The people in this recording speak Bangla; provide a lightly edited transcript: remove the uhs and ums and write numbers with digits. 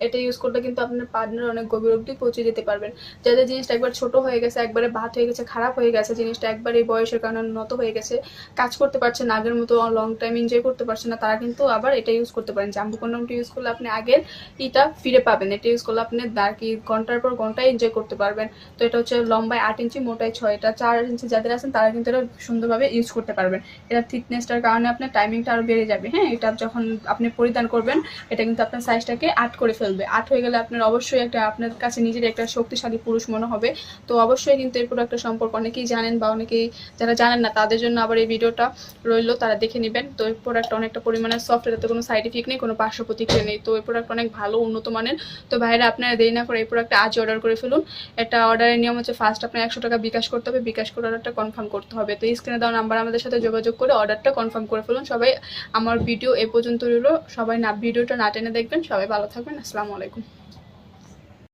এটা ইউজ করলে কিন্তু আপনার পার্টনার অনেক গভীর অবধি পৌঁছে যেতে পারবেন। যাদের জিনিসটা একবার ছোট হয়ে গেছে, একবারে বাত হয়ে গেছে, খারাপ হয়ে গেছে, জিনিসটা একবার এই বয়সের কারণে নত হয়ে গেছে, কাজ করতে পারছে না, আগের মতো লং টাইম এনজয় করতে পারছে না, তারা কিন্তু আবার এটা ইউজ করতে পারেন। জাম্বু কন্ডমটা ইউজ করলে আপনি আগের এটা ফিরে পাবেন। এটা ইউজ করলে আপনি কি ঘন্টার পর ঘন্টা এনজয় করতে পারবেন। তো এটা হচ্ছে লম্বায় 8 ইঞ্চি, মোটায় 6, এটা 4 ইঞ্চি যাদের আছেন তারা কিন্তু এটা সুন্দরভাবে ইউজ করতে পারবেন। এটা থিকনেসটার কারণে আপনার টাইমিংটা আরও বেড়ে যাবে। হ্যাঁ, এটা যখন আপনি পরিধান করবেন এটা কিন্তু আপনার সাইজটাকে 8 করে ফেলবে। 8 হয়ে গেলে আপনার অবশ্যই আপনার কাছে নিজের একটা শক্তিশালী পুরুষ মনে হবে। তো অবশ্যই কিন্তু এই প্রোডাক্টের সম্পর্কে অনেকেই জানেন, বা অনেকেই যারা জানেন না তাদের জন্য আবার এই ভিডিওটা রইলো, তারা দেখে নেবেন। তো এই প্রোডাক্টটা অনেকটা পরিমাণে সফট, এটাতে কোনো সাইড ইফেক্ট নেই, কোনো পার্শ্ব প্রতিক্রিয়া নেই। তো এই প্রোডাক্ট অনেক ভালো, উন্নত মানের। তো ভাইরা আপনারা দেরি না করে এই প্রোডাক্টটা আজই অর্ডার করে ফেলুন। এটা অর্ডারের নিয়ম হচ্ছে ফার্স্ট আপনার 100 টাকা বিকাশ করতে হবে, বিকাশ করে অর্ডারটা কনফার্ম করতে হবে। তো স্ক্রিনে দেওয়া নাম্বার আমাদের সাথে যোগাযোগ করে অর্ডারটা কনফার্ম করে ফেলুন। সবাই আমার ভিডিও এ পর্যন্ত রইলো, সবাই ভিডিওটা না টেনে দেখবেন। সবাই ভালো থাকবেন। আসসালামু আলাইকুম।